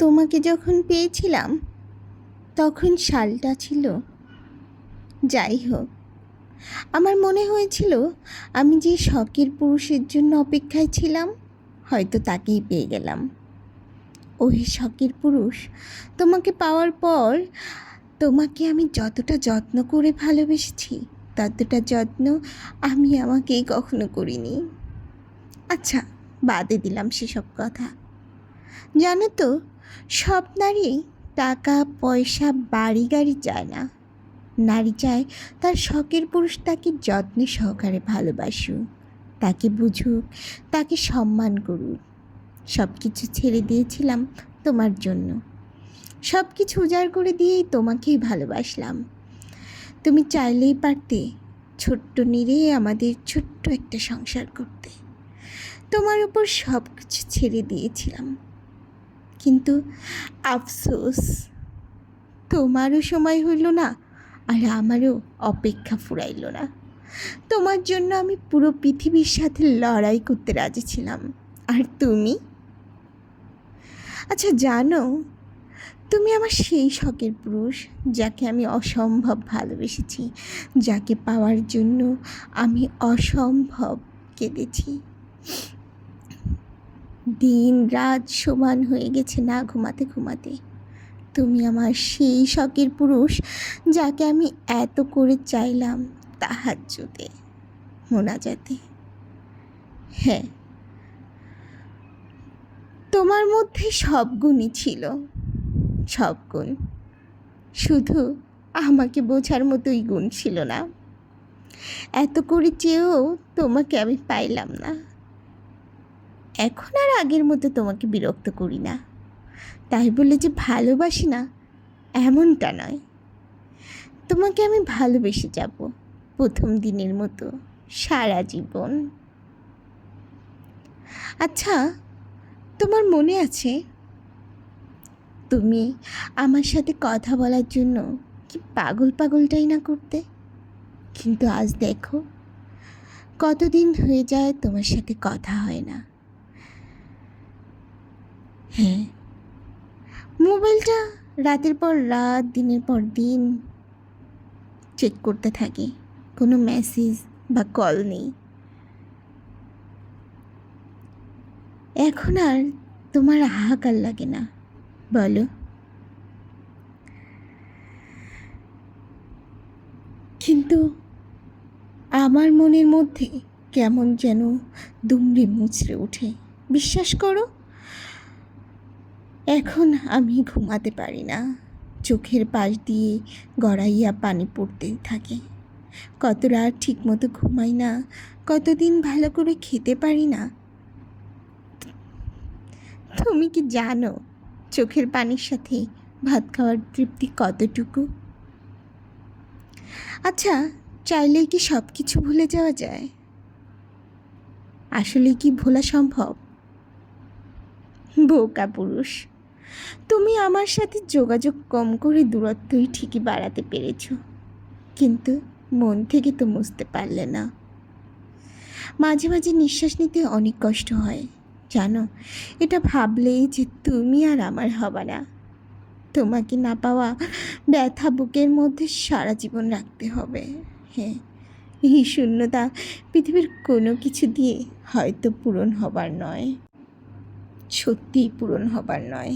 তোমাকে যখন পেয়েছিলাম তখন সালটা ছিল, যাই হোক, আমার মনে হয়েছিল আমি যে শখের পুরুষের জন্য অপেক্ষায় ছিলাম হয়তো তাকেই পেয়ে গেলাম। ওই শখের পুরুষ তোমাকে পাওয়ার পর তোমাকে আমি যতটা যত্ন করে ভালোবেসেছি ততটা যত্ন আমি আমাকেই কখনো করিনি। আচ্ছা, বাদে দিলাম সেসব কথা। জানো তো, সব নারী টাকা পয়সা বাড়ি গাড়ি চায় না। নারী চায় তার শখের পুরুষ তাকে যত্নে সহকারে ভালোবাসুক, তাকে বুঝুক, তাকে সম্মান করুক। সব কিছু ছেড়ে দিয়েছিলাম তোমার জন্য, সব কিছু উজাড় করে দিয়েই তোমাকেই ভালোবাসলাম। তুমি চাইলেই পারতে ছোট্ট নিরে আমাদের ছোট্ট একটা সংসার করতে। তোমার উপর সব কিছু ছেড়ে দিয়েছিলাম, কিন্তু আফসোস, তোমারও সময় হইল না আর আমারও অপেক্ষা ফুরাইল না। তোমার জন্য আমি পুরো পৃথিবীর সাথে লড়াই করতে রাজি ছিলাম, আর তুমি? আচ্ছা জানো, তুমি আমার সেই শখের পুরুষ যাকে আমি অসম্ভব ভালোবেসেছি, যাকে পাওয়ার জন্য আমি অসম্ভব কেঁদেছি। দিন রাত সমান হয়ে গেছে না ঘুমাতে ঘুমাতে। তুমি আমার সেই শখের পুরুষ যাকে আমি এত করে চাইলাম তাহাজ্জুদে, মোনাজাতে। হ্যাঁ, তোমার মধ্যে সব গুণই ছিল, সব গুণ, শুধু আমাকে বোঝার মতোই গুণ ছিল না। এত করে চেয়েও তোমাকে আমি পাইলাম না। এখন আর আগের মতো তোমাকে বিরক্ত করি না, তাই বলে যে ভালোবাসি না এমনটা নয়। তোমাকে আমি ভালোবেসে যাব প্রথম দিনের মতো সারা জীবন। আচ্ছা, তোমার মনে আছে তুমি আমার সাথে কথা বলার জন্য কি পাগল পাগলটাই না করতে? কিন্তু আজ দেখো, কতদিন হয়ে যায় তোমার সাথে কথা হয় না। হ্যাঁ, মোবাইলটা রাতের পর রাত দিনের পর দিন চেক করতে থাকি, কোনো মেসেজ বা কল নেই। এখন আর তোমার হাহাকার লাগে না, বলো? কিন্তু আমার মনের মধ্যে কেমন যেন দুমড়ে মুচড়ে ওঠে। বিশ্বাস করো, এখন আমি ঘুমাতে পারি না, চোখের পাশ দিয়ে গড়াইয়া পানি পড়তে থাকে। কত রাত ঠিক মতো ঘুমাই না, কতদিন ভালো করে খেতে পারি না। তুমি কি জানো চোখের পানির সাথে ভাত খাওয়ার তৃপ্তি কতটুকু? আচ্ছা, চাইলেই কি সব কিছু ভুলে যাওয়া যায়? আসলে কি ভোলা সম্ভব? বোকা পুরুষ, তুমি আমার সাথে যোগাযোগ কম করে দূরত্বই ঠিকই বাড়াতে পেরেছ, কিন্তু মন থেকে তো মুছতে পারলে না। মাঝে মাঝে নিঃশ্বাস নিতে অনেক কষ্ট হয়, জানো? এটা ভাবলেই যে তুমি আর আমার হবে না। তোমাকে না পাওয়া ব্যথা বুকের মধ্যে সারা জীবন রাখতে হবে। হ্যাঁ, এই শূন্যতা পৃথিবীর কোনো কিছু দিয়ে হয়তো পূরণ হবার নয়, সত্যিই পূরণ হবার নয়।